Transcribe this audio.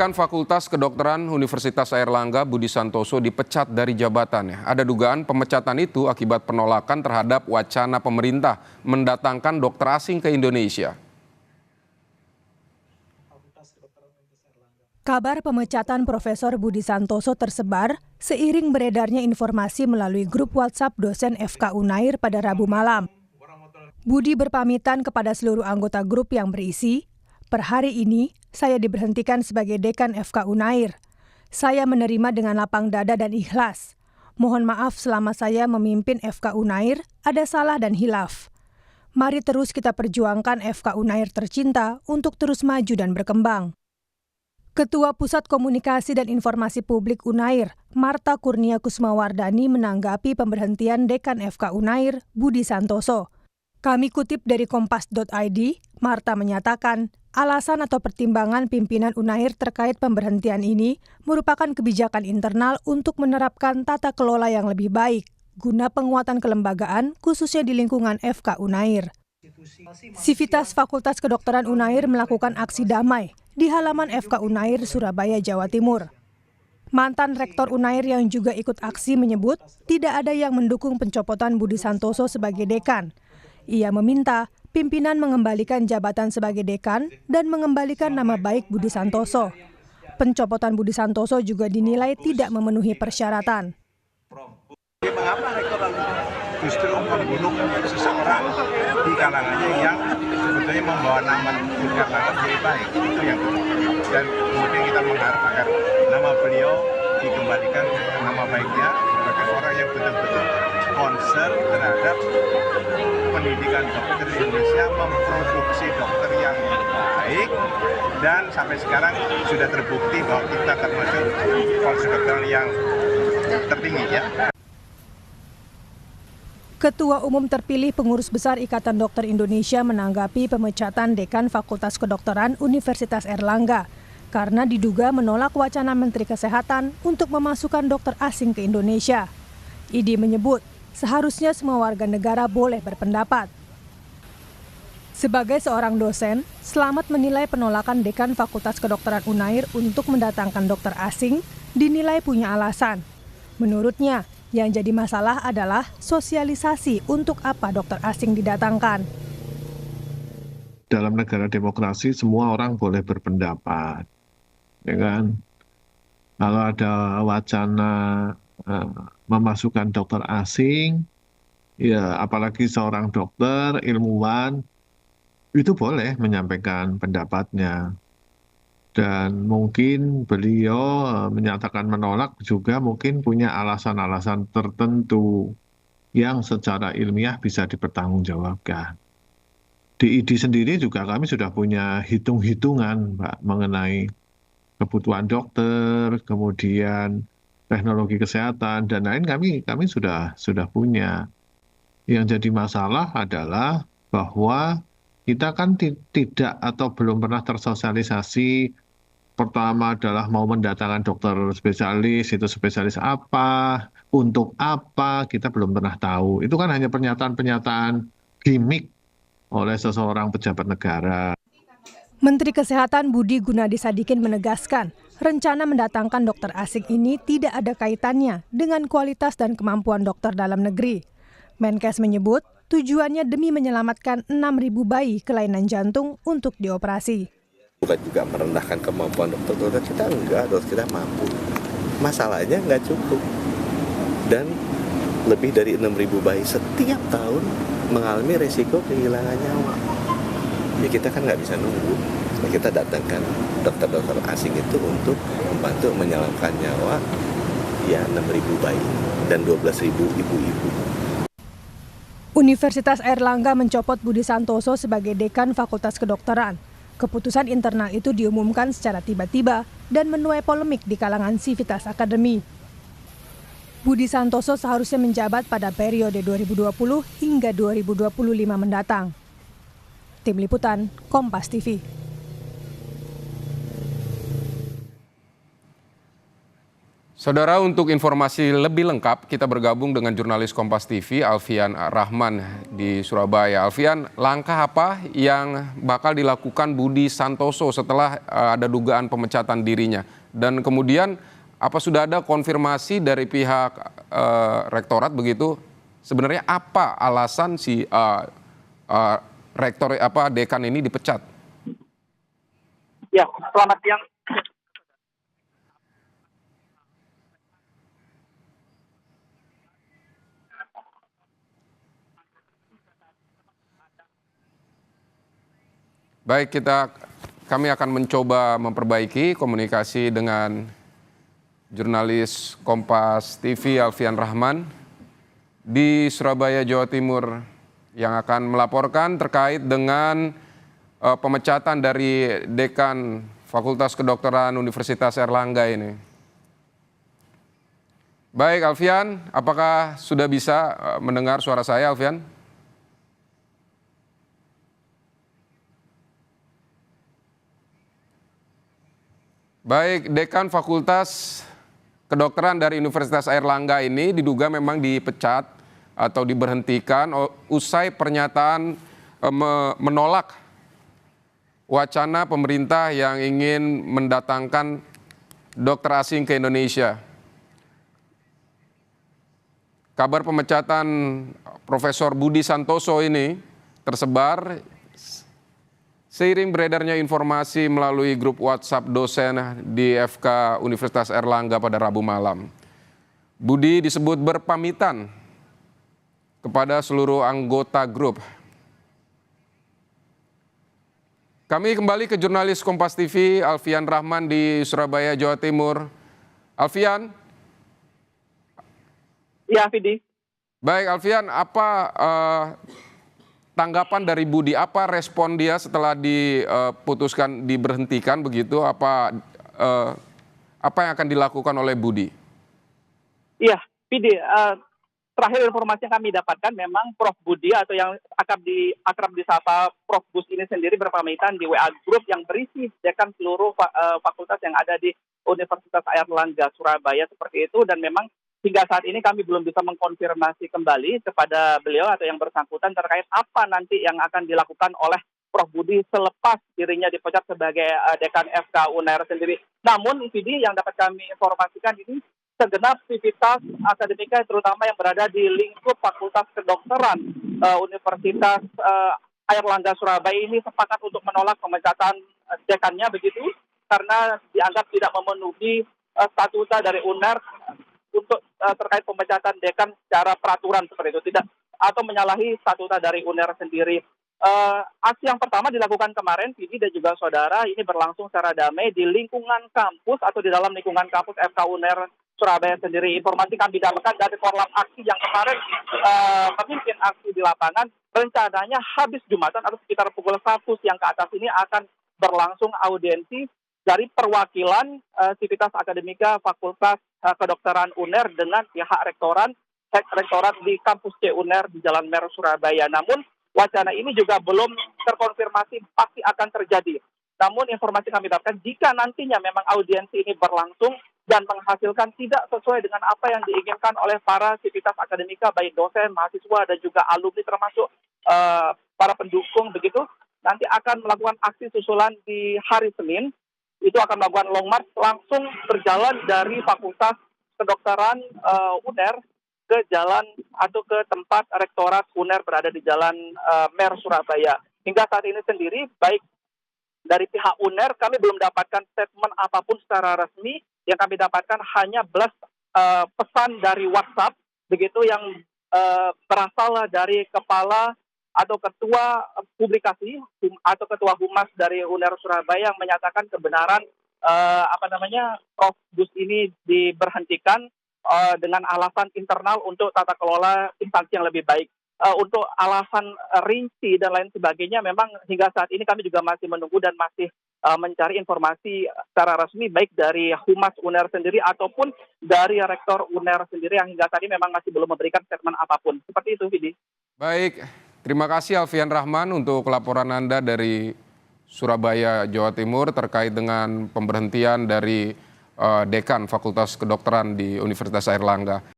Dekan Fakultas Kedokteran Universitas Airlangga Budi Santoso dipecat dari jabatannya. Ada dugaan pemecatan itu akibat penolakan terhadap wacana pemerintah mendatangkan dokter asing ke Indonesia. Kabar pemecatan Profesor Budi Santoso tersebar seiring beredarnya informasi melalui grup WhatsApp dosen FK Unair pada Rabu malam. Budi berpamitan kepada seluruh anggota grup yang berisi, "Per hari ini, saya diberhentikan sebagai dekan FK Unair. Saya menerima dengan lapang dada dan ikhlas. Mohon maaf selama saya memimpin FK Unair ada salah dan hilaf. Mari terus kita perjuangkan FK Unair tercinta untuk terus maju dan berkembang." Ketua Pusat Komunikasi dan Informasi Publik Unair, Marta Kurnia Kusmawardani menanggapi pemberhentian dekan FK Unair, Budi Santoso. Kami kutip dari kompas.id, Marta menyatakan, alasan atau pertimbangan pimpinan Unair terkait pemberhentian ini merupakan kebijakan internal untuk menerapkan tata kelola yang lebih baik, guna penguatan kelembagaan khususnya di lingkungan FK Unair. Sivitas Fakultas Kedokteran Unair melakukan aksi damai di halaman FK Unair, Surabaya, Jawa Timur. Mantan Rektor Unair yang juga ikut aksi menyebut tidak ada yang mendukung pencopotan Budi Santoso sebagai dekan. Ia meminta pimpinan mengembalikan jabatan sebagai dekan dan mengembalikan nama baik Budi Santoso. Pencopotan Budi Santoso juga dinilai tidak memenuhi persyaratan. Mengapa rektor justru membunuh seseorang di kalangannya yang sebetulnya membawa nama Yogyakarta jadi baik, itu yang dan kemudian kita mengharap agar nama beliau dikembalikan nama baiknya sebagai orang yang betul-betul concern terhadap pendidikan dokter di Indonesia, memproduksi dokter yang baik, dan sampai sekarang sudah terbukti bahwa kita termasuk fakultas kedokteran yang tertinggi ya. Ketua Umum terpilih Pengurus Besar Ikatan Dokter Indonesia menanggapi pemecatan Dekan Fakultas Kedokteran Universitas Airlangga karena diduga menolak wacana Menteri Kesehatan untuk memasukkan dokter asing ke Indonesia. Idi menyebut seharusnya semua warga negara boleh berpendapat. Sebagai seorang dosen, Slamet menilai penolakan Dekan Fakultas Kedokteran Unair untuk mendatangkan dokter asing dinilai punya alasan. Menurutnya, yang jadi masalah adalah sosialisasi untuk apa dokter asing didatangkan. Dalam negara demokrasi semua orang boleh berpendapat, ya kan? Kalau ada wacana memasukkan dokter asing, ya apalagi seorang dokter, ilmuwan, itu boleh menyampaikan pendapatnya. Dan mungkin beliau menyatakan menolak juga mungkin punya alasan-alasan tertentu yang secara ilmiah bisa dipertanggungjawabkan. Di ID sendiri juga kami sudah punya hitung-hitungan, Mbak, mengenai kebutuhan dokter, kemudian teknologi kesehatan, dan lain kami sudah punya. Yang jadi masalah adalah bahwa kita kan tidak atau belum pernah tersosialisasi. Pertama adalah mau mendatangkan dokter spesialis, itu spesialis apa, untuk apa, kita belum pernah tahu. Itu kan hanya pernyataan-pernyataan gimmick oleh seseorang pejabat negara. Menteri Kesehatan Budi Gunadi Sadikin menegaskan, rencana mendatangkan dokter asing ini tidak ada kaitannya dengan kualitas dan kemampuan dokter dalam negeri. Menkes menyebut, tujuannya demi menyelamatkan 6.000 bayi kelainan jantung untuk dioperasi. Bukan juga merendahkan kemampuan dokter kita, enggak, dokter kita mampu. Masalahnya enggak cukup. Dan lebih dari 6.000 bayi setiap tahun mengalami resiko kehilangan nyawa. Ya kita kan nggak bisa nunggu. Kita datangkan dokter-dokter asing itu untuk membantu menyelamatkan nyawa ya 6.000 bayi dan 12.000 ibu-ibu. Universitas Airlangga mencopot Budi Santoso sebagai dekan Fakultas Kedokteran. Keputusan internal itu diumumkan secara tiba-tiba dan menuai polemik di kalangan Sivitas Akademi. Budi Santoso seharusnya menjabat pada periode 2020 hingga 2025 mendatang. Tim Liputan, Kompas TV. Saudara, untuk informasi lebih lengkap, kita bergabung dengan jurnalis Kompas TV, Alfian Rahman di Surabaya. Alfian, langkah apa yang bakal dilakukan Budi Santoso setelah ada dugaan pemecatan dirinya? Dan kemudian, apa sudah ada konfirmasi dari pihak rektorat begitu? Sebenarnya apa alasan si dekan ini dipecat? Ya, selamat siang. Baik, kami akan mencoba memperbaiki komunikasi dengan jurnalis Kompas TV Alfian Rahman di Surabaya, Jawa Timur yang akan melaporkan terkait dengan pemecatan dari Dekan Fakultas Kedokteran Universitas Airlangga ini. Baik, Alfian, apakah sudah bisa mendengar suara saya, Alfian? Baik, Dekan Fakultas Kedokteran dari Universitas Airlangga ini diduga memang dipecat atau diberhentikan usai pernyataan menolak wacana pemerintah yang ingin mendatangkan dokter asing ke Indonesia. Kabar pemecatan Profesor Budi Santoso ini tersebar seiring beredarnya informasi melalui grup WhatsApp dosen di FK Universitas Airlangga pada Rabu malam. Budi disebut berpamitan kepada seluruh anggota grup. Kami kembali ke jurnalis Kompas TV Alfian Rahman di Surabaya, Jawa Timur. Alfian. Ya, Fidi. Baik, Alfian, apa tanggapan dari Budi, apa respon dia setelah diputuskan diberhentikan begitu? Apa yang akan dilakukan oleh Budi? Iya, Fidi. Terakhir informasi yang kami dapatkan memang Prof Budi atau yang akrab disapa Prof Bus ini sendiri berpamitan di WA Group yang berisi dekan seluruh fakultas yang ada di Universitas Airlangga Surabaya seperti itu, dan memang hingga saat ini kami belum bisa mengkonfirmasi kembali kepada beliau atau yang bersangkutan terkait apa nanti yang akan dilakukan oleh Prof Budi selepas dirinya dipecat sebagai dekan FK UNER sendiri. Namun, Vidi, yang dapat kami informasikan ini segenap aktivitas akademika terutama yang berada di lingkup Fakultas Kedokteran Universitas Airlangga Surabaya ini sepakat untuk menolak pemecatan dekannya begitu, karena dianggap tidak memenuhi statuta dari UNER untuk terkait pemecatan dekan secara peraturan seperti itu, tidak atau menyalahi statuta dari UNER sendiri. Aksi yang pertama dilakukan kemarin, Vidi dan juga saudara, ini berlangsung secara damai di lingkungan kampus atau di dalam lingkungan kampus FK UNER Surabaya sendiri. Informasi kami dapatkan dari korlap aksi yang kemarin memimpin aksi di lapangan, rencananya habis Jumatan atau sekitar pukul 1 siang ke atas ini akan berlangsung audiensi dari perwakilan sivitas akademika Fakultas Kedokteran UNER dengan pihak rektorat di kampus C UNER di Jalan Mer Surabaya. Namun wacana ini juga belum terkonfirmasi pasti akan terjadi. Namun informasi kami dapatkan jika nantinya memang audiensi ini berlangsung dan menghasilkan tidak sesuai dengan apa yang diinginkan oleh para sivitas akademika, baik dosen, mahasiswa dan juga alumni termasuk para pendukung begitu, nanti akan melakukan aksi susulan di hari Senin. Itu akan melakukan long march langsung berjalan dari Fakultas Kedokteran UNER ke jalan atau ke tempat rektorat UNER berada di Jalan Mer Surabaya. Hingga saat ini sendiri, baik dari pihak UNER kami belum dapatkan statement apapun secara resmi. Yang kami dapatkan hanya pesan dari WhatsApp begitu yang berasal dari kepala atau ketua publikasi atau ketua humas dari UNER Surabaya yang menyatakan kebenaran Prof Bus ini diberhentikan dengan alasan internal untuk tata kelola instansi yang lebih baik. Untuk alasan rinci dan lain sebagainya memang hingga saat ini kami juga masih menunggu dan masih mencari informasi secara resmi baik dari humas UNER sendiri ataupun dari rektor UNER sendiri yang hingga saat ini memang masih belum memberikan statement apapun. Seperti itu, Vidi. Baik, terima kasih Alfian Rahman untuk laporan Anda dari Surabaya, Jawa Timur terkait dengan pemberhentian dari Dekan Fakultas Kedokteran di Universitas Airlangga.